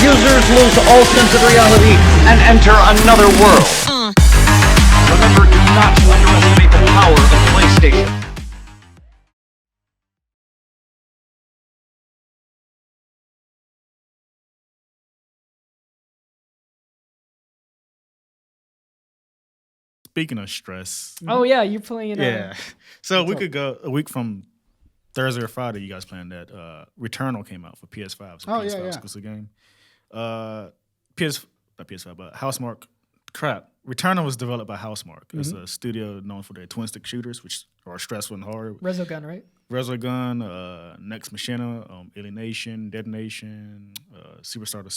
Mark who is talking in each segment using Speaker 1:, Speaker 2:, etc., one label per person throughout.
Speaker 1: users lose all sense of reality and enter another world. Remember, do not underestimate the power of PlayStation.
Speaker 2: Speaking of stress.
Speaker 3: Oh yeah, you're playing.
Speaker 2: Yeah. So we could go a week from Thursday or Friday. You guys playing that? Returnal came out for PS5. So PS5 exclusive game. Not PS5, but Housemarque. Crap. Returnal was developed by Housemarque. It's a studio known for their twin stick shooters, which are stressful and hard.
Speaker 3: Resogun, right?
Speaker 2: Resogun, Next Machina, Alienation, Detonation, Super Stardust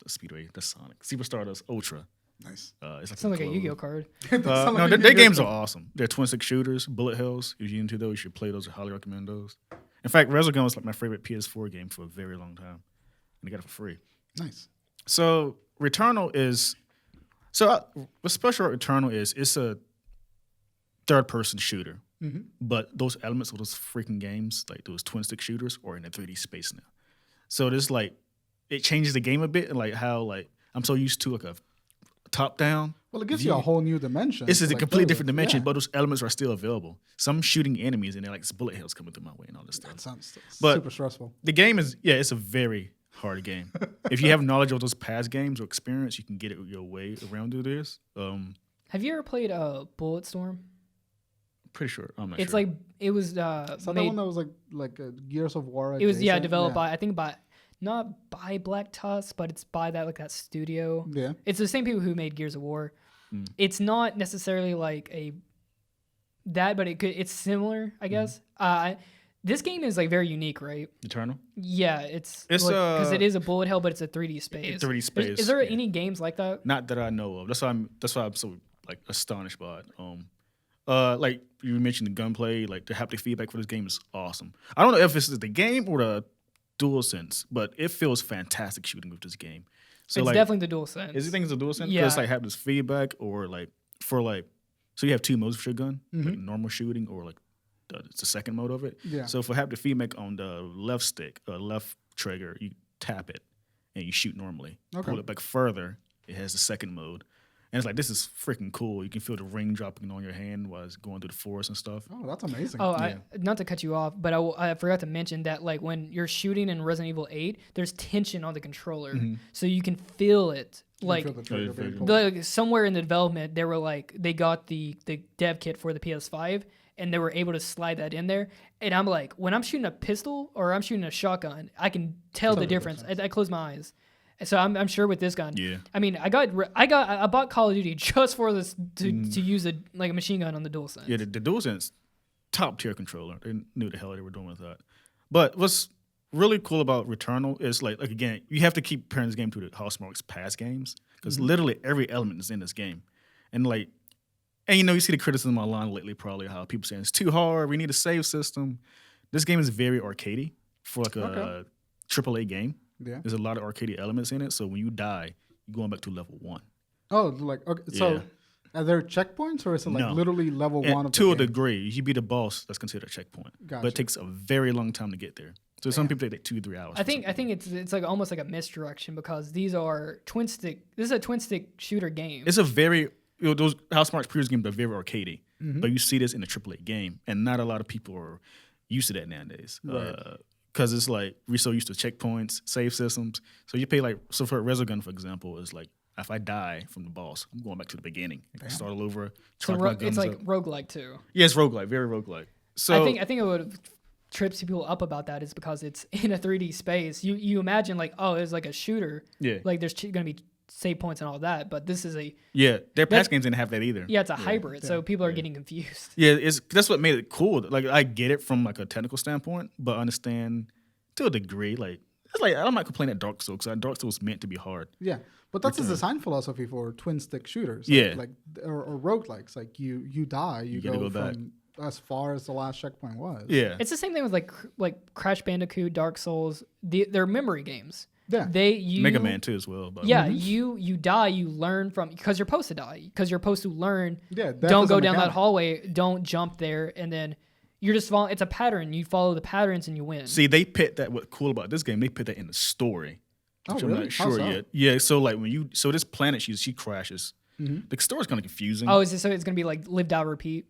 Speaker 2: Speedway. That's Sonic. Super Stardust Ultra.
Speaker 4: Nice.
Speaker 2: It's like
Speaker 3: Sounds like a Yu-Gi-Oh card.
Speaker 2: No, their games are awesome. They're twin stick shooters, bullet hells. If you're into those, you should play those. I highly recommend those. In fact, Resogun was like my favorite PS4 game for a very long time, and I got it for free.
Speaker 4: Nice.
Speaker 2: So Returnal is what's special about Returnal is it's a third-person shooter, but those elements of those freaking games, like those twin stick shooters, are in a 3D space now. So there's like it changes the game a bit, and like how like I'm so used to like a top down.
Speaker 4: Well, it gives you a whole new dimension.
Speaker 2: This is a
Speaker 4: like
Speaker 2: completely different dimension,
Speaker 4: yeah.
Speaker 2: but those elements are still available. Some shooting enemies and they're like bullet hells coming through my way and all this stuff.
Speaker 4: That sounds
Speaker 2: But
Speaker 4: super stressful.
Speaker 2: The game is it's a very hard game. If you have knowledge of those past games or experience, you can get it your way around through this.
Speaker 3: Have you ever played Bulletstorm?
Speaker 2: Pretty sure. I'm not
Speaker 3: It's
Speaker 2: sure.
Speaker 3: like it was.
Speaker 4: Is that the one that was like a Gears of War?
Speaker 3: It was
Speaker 4: adjacent?
Speaker 3: developed by not by Black Tusk, but it's by that studio.
Speaker 4: Yeah.
Speaker 3: It's the same people who made Gears of War. It's not necessarily like but it's similar, I guess. This game is like very unique, right?
Speaker 2: Eternal?
Speaker 3: Yeah, it's
Speaker 2: because
Speaker 3: it is a bullet hell, but it's a 3D space.
Speaker 2: 3D space.
Speaker 3: Is there any games like that?
Speaker 2: Not that I know of. That's why I'm so like astonished by it. Like you mentioned the gunplay, like the haptic feedback for this game is awesome. I don't know if this is the game or the DualSense, but it feels fantastic shooting with this game. So
Speaker 3: it's
Speaker 2: like,
Speaker 3: definitely the DualSense.
Speaker 2: Is you think it's a DualSense?
Speaker 3: Yeah.
Speaker 2: Because like have this feedback or like so you have two modes for your gun, like normal shooting or like it's the second mode of it.
Speaker 4: Yeah.
Speaker 2: So for haptic feedback on the left stick, left trigger, you tap it and you shoot normally.
Speaker 4: Okay.
Speaker 2: Pull it back further, it has the second mode. And it's like, this is freaking cool. You can feel the ring dropping on your hand while it's going through the forest and stuff.
Speaker 4: Oh, that's amazing.
Speaker 3: Oh, not to cut you off, but I forgot to mention that like when you're shooting in Resident Evil 8, there's tension on the controller, so you can feel it. Like,
Speaker 4: feel the trigger being pulled.
Speaker 3: somewhere in the development, they got the dev kit for the PS5, and they were able to slide that in there. And I'm like, when I'm shooting a pistol or I'm shooting a shotgun, I can tell the difference. I close my eyes. So I'm sure with this gun.
Speaker 2: Yeah.
Speaker 3: I mean, I bought Call of Duty just for this to use a machine gun on the DualSense.
Speaker 2: Yeah, the DualSense, top tier controller. They knew the hell they were doing with that. But what's really cool about Returnal is like again, you have to keep comparing this game to the Housemarque's past games because literally every element is in this game, and you see the criticism online lately probably how people saying it's too hard. We need a save system. This game is very arcadey for like a AAA game.
Speaker 4: Yeah.
Speaker 2: There's a lot of arcade elements in it, so when you die, you're going back to level 1.
Speaker 4: Oh, like okay. So, are there checkpoints, or is it like literally level 1 of
Speaker 2: to a
Speaker 4: the game?
Speaker 2: degree, you beat a boss, that's considered a checkpoint.
Speaker 4: Gotcha.
Speaker 2: But it takes a very long time to get there. So some people take 2-3 hours.
Speaker 3: I think it's like almost like a misdirection because these are twin stick. This is a twin stick shooter game.
Speaker 2: It's a very those Housemarque's previous games are very arcadey, but you see this in a AAA game, and not a lot of people are used to that nowadays.
Speaker 4: Right.
Speaker 2: Because it's like we're so used to checkpoints, save systems. So you pay for Resogun, for example, is like if I die from the boss, I'm going back to the beginning. I start all over.
Speaker 3: So it's like roguelike too.
Speaker 2: Yeah, it's roguelike, very roguelike. So
Speaker 3: I think it would trips people up about that is because it's in a 3D space. You imagine like, oh, it's like a shooter.
Speaker 2: Yeah.
Speaker 3: Like there's going to be save points and all that, but this is
Speaker 2: their past games didn't have that either.
Speaker 3: Yeah, it's a hybrid, so people are getting confused.
Speaker 2: Yeah, that's what made it cool. Like I get it from like a technical standpoint, but understand to a degree. Like it's like I'm not complaining at Dark Souls because Dark Souls was meant to be hard.
Speaker 4: Yeah, but that's the design philosophy for twin stick shooters. Or roguelikes. Like you die, you go from as far as the last checkpoint was.
Speaker 2: Yeah,
Speaker 3: it's the same thing with like Crash Bandicoot, Dark Souls. They're memory games.
Speaker 4: Yeah,
Speaker 2: Mega Man too as well. But
Speaker 3: you die, you learn from because you're supposed to die because you're supposed to learn.
Speaker 4: Yeah,
Speaker 3: don't go down that hallway. Don't jump there, and then you're just following. It's a pattern. You follow the patterns and you win.
Speaker 2: See, they put that. What's cool about this game? They put that in the story.
Speaker 4: Oh,
Speaker 2: which
Speaker 4: really?
Speaker 2: I'm not sure yet. Yeah, so like so this planet she crashes. The story's kind of confusing.
Speaker 3: Oh, so it's gonna be like lived out repeat?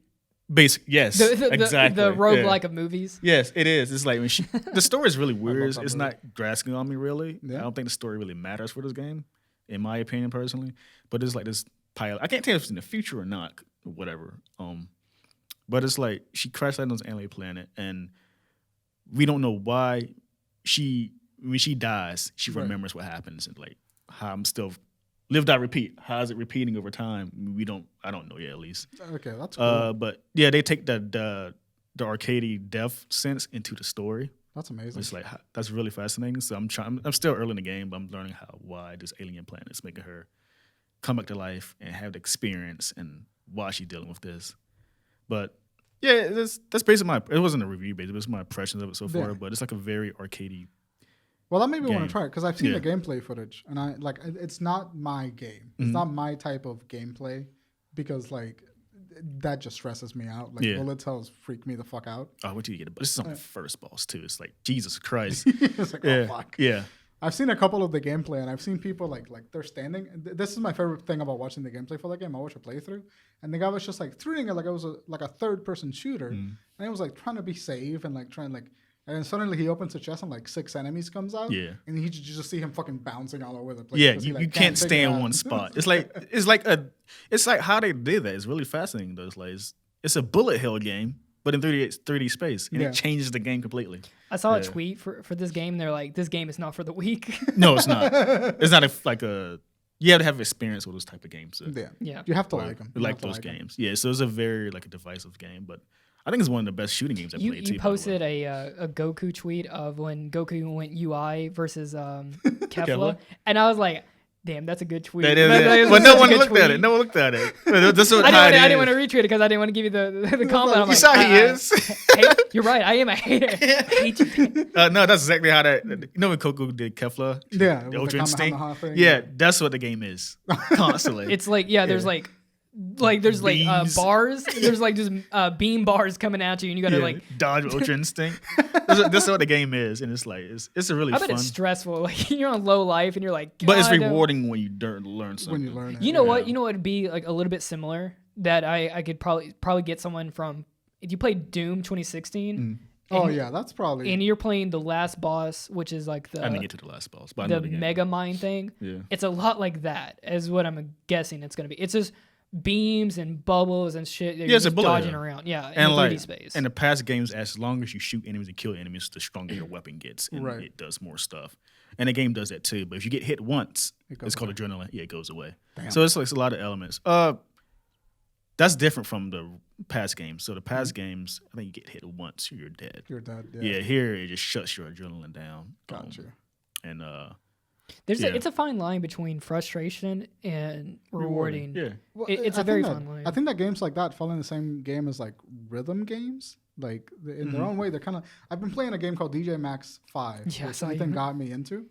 Speaker 2: Yes, exactly.
Speaker 3: The roguelike of movies.
Speaker 2: Yes, it is. It's like when the story is really weird. It's not grasping on me really. Yeah. I don't think the story really matters for this game, in my opinion personally. But it's like this pilot. I can't tell if it's in the future or not, or whatever. But it's like she crashed landed on this alien planet, and we don't know why when she dies, she remembers what happens, and like how I'm still lived out repeat. How is it repeating over time? I don't know yet, at least.
Speaker 4: Okay, that's cool.
Speaker 2: But yeah, they take the arcadey death sense into the story.
Speaker 4: That's amazing.
Speaker 2: It's like that's really fascinating. So I'm still early in the game, but I'm learning why this alien planet is making her come back to life and have the experience and why she's dealing with this. But yeah, that's basically it wasn't a review basically, it was my impressions of it so far, but it's like a very arcadey.
Speaker 4: Well, that made me want to try it because I've seen the gameplay footage, and it's not my game. It's not my type of gameplay because like that just stresses me out. Like bullet hells freak me the fuck out.
Speaker 2: Oh, what do you get? This is on the first boss too. It's like Jesus Christ.
Speaker 4: It's like oh fuck.
Speaker 2: Yeah.
Speaker 4: I've seen a couple of the gameplay, and I've seen people like they're standing. This is my favorite thing about watching the gameplay for that game. I watch a playthrough, and the guy was just like treating it like it was a third person shooter, and he was like trying to be safe and like trying like. And then suddenly he opens the chest and like 6 enemies comes out. Yeah. And you just see him fucking bouncing all over the place.
Speaker 2: Yeah, you can't stay in one spot. It's like how they did that. It's really fascinating though. It's a bullet hell game, but in 3D space. And it changes the game completely.
Speaker 3: I saw a tweet for this game. They're like, this game is not for the weak.
Speaker 2: No, it's not. It's not you have to have experience with those type of games.
Speaker 4: Yeah. You have to like them.
Speaker 2: Like those games. Yeah, so it's a very like a divisive game, but I think it's one of the best shooting games I've played too.
Speaker 3: You posted a Goku tweet of when Goku went UI versus Kefla, and I was like, "Damn, that's a good tweet."
Speaker 2: But no one looked at it. No one looked at it. I
Speaker 3: didn't want to retweet it because I didn't want to give you the comment. I'm
Speaker 2: you saw he is.
Speaker 3: Hey, you're right. I am a hater. I hate you.
Speaker 2: No, that's exactly how that. You know when Goku did Kefla?
Speaker 4: Yeah,
Speaker 2: the Ultra Instinct. Yeah, that's what the game is constantly.
Speaker 3: It's like there's there's bars. There's like just beam bars coming at you, and you gotta like
Speaker 2: dodge Ultra Instinct. That's what the game is, and it's like it's a really fun.
Speaker 3: I bet it's stressful. Like you're on low life, and you're like.
Speaker 2: But it's rewarding when you learn something.
Speaker 4: When you learn it.
Speaker 3: You know what? You know what would be like a little bit similar that I could probably get someone from if you played Doom 2016.
Speaker 4: Oh yeah, that's probably.
Speaker 3: And you're playing the last boss, which is like the.
Speaker 2: I didn't get to the last boss, but
Speaker 3: the Mega Mind thing. Yeah. It's a lot like that, is what I'm guessing it's gonna be. It's just. Beams and bubbles and shit. You're just dodging around. Yeah, in 3D space.
Speaker 2: In the past games, as long as you shoot enemies and kill enemies, the stronger your weapon gets, and it does more stuff. And the game does that too. But if you get hit once, it's called adrenaline. Yeah, it goes away. Damn. So it's like a lot of elements. That's different from the past games. So the past games, I think you get hit once, you're dead.
Speaker 4: You're dead.
Speaker 2: Yeah, here it just shuts your adrenaline down.
Speaker 4: Gotcha.
Speaker 2: And
Speaker 3: it's a fine line between frustration and rewarding.
Speaker 2: Yeah,
Speaker 3: well, it's a very fine line.
Speaker 4: I think that games like that fall in the same game as like rhythm games. Like in their own way, they're kind of. I've been playing a game called DJ Max 5, which Ethan got me into,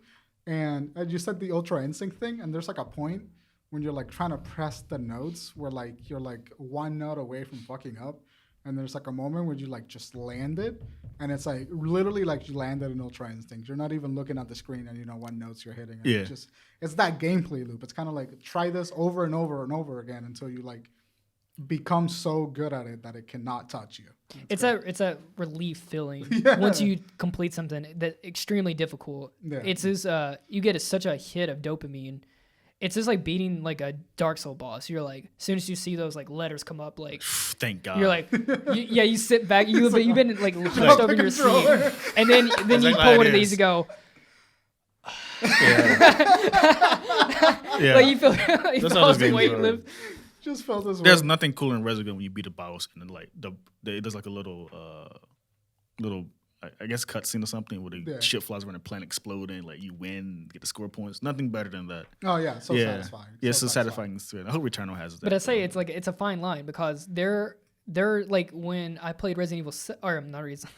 Speaker 4: and you said the Ultra Instinct thing, and there's like a point when you're like trying to press the notes where like you're like one note away from fucking up. And there's like a moment where you like just land it, and it's like literally like you landed an Ultra Instinct. You're not even looking at the screen, and you know what notes you're hitting. And it's that gameplay loop. It's kind of like try this over and over and over again until you like become so good at it that it cannot touch you.
Speaker 3: It's a relief feeling once you complete something that's extremely difficult. Yeah. It's just you get such a hit of dopamine. It's just like beating like a Dark Souls boss. You're like, as soon as you see those like letters come up, like
Speaker 2: thank God.
Speaker 3: You're like, you sit back. You've been like hunched over your seat, and then you pull one of these and go. Like you feel the weight lift.
Speaker 4: Just felt this.
Speaker 2: There's nothing cooler in Resogun when you beat a boss and then like there's like a little I guess cutscene or something where the ship flies around the planet exploding, like you win, get the score points. Nothing better than that.
Speaker 4: Oh yeah, satisfying.
Speaker 2: Yeah, so satisfying. I hope Returnal has that.
Speaker 3: But I say it's a fine line because they're like when I played Resident Evil or not Resident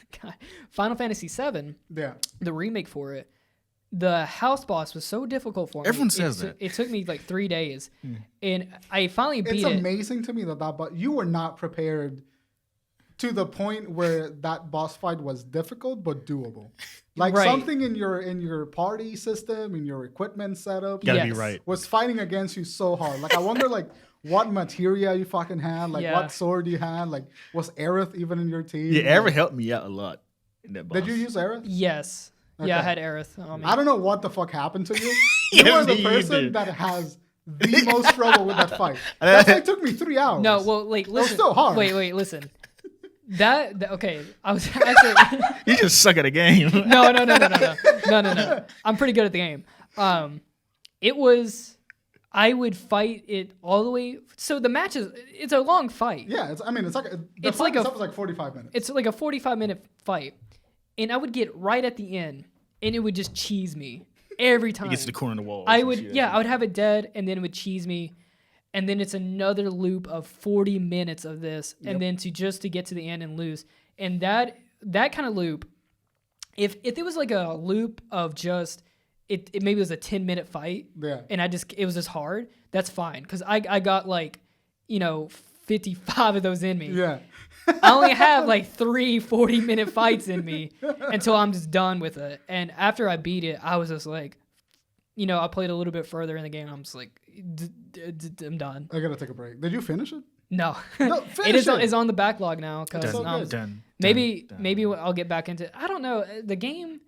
Speaker 3: Final Fantasy VII.
Speaker 4: Yeah.
Speaker 3: The remake for it. The house boss was so difficult for me.
Speaker 2: Everyone says that.
Speaker 3: It took me like 3 days, and I finally beat it.
Speaker 4: It's amazing to me that but you were not prepared to the point where that boss fight was difficult but doable. Like
Speaker 3: Right.
Speaker 4: something in your party system, in your equipment setup,
Speaker 2: Gotta be
Speaker 3: Yes.
Speaker 2: right.
Speaker 4: was fighting against you so hard. Like I wonder, like what materia you fucking had, like
Speaker 3: Yeah.
Speaker 4: what sword you had, like was Aerith even in your team?
Speaker 2: Yeah, Aerith helped me out a lot in that boss.
Speaker 4: Did you use Aerith?
Speaker 3: Yes. Yeah, I
Speaker 4: Okay.
Speaker 3: had Aerith on me.
Speaker 4: I don't know what the fuck happened to you. You
Speaker 2: Yeah,
Speaker 4: are the
Speaker 2: me
Speaker 4: person
Speaker 2: either.
Speaker 4: that has the most trouble with that fight. That fight took me 3 hours.
Speaker 3: No, well, like,
Speaker 4: was
Speaker 3: listen.
Speaker 4: still hard.
Speaker 3: Wait, listen. Okay, I was actually.
Speaker 2: You just suck at the game.
Speaker 3: No. I'm pretty good at the game. It was. I would fight it all the way. So the match it's a long fight.
Speaker 4: Yeah, it's like the
Speaker 3: It's
Speaker 4: fight
Speaker 3: like a-
Speaker 4: itself was like 45 minutes.
Speaker 3: It's like a 45-minute fight, and I would get right at the end, and it would just cheese me every time.
Speaker 2: It gets to the corner of the wall.
Speaker 3: I would have it dead, and then it would cheese me, and then it's another loop of 40 minutes of this, and then to get to the end and lose. And that kind of loop, if it was like a loop of just it maybe was a 10-minute fight,
Speaker 4: Yeah.
Speaker 3: and it was just hard, that's fine, because I got like 55 of those in me.
Speaker 4: Yeah.
Speaker 3: I only have like 3 40-minute fights in me until I'm just done with it. And after I beat it, I was just like, I played a little bit further in the game. I'm just like, I'm done.
Speaker 4: I gotta take a break. Did you finish it?
Speaker 3: No,
Speaker 4: No,
Speaker 3: it
Speaker 4: finish
Speaker 3: is on the backlog now because
Speaker 4: so good.
Speaker 3: maybe I'll get back into it. I don't know. The game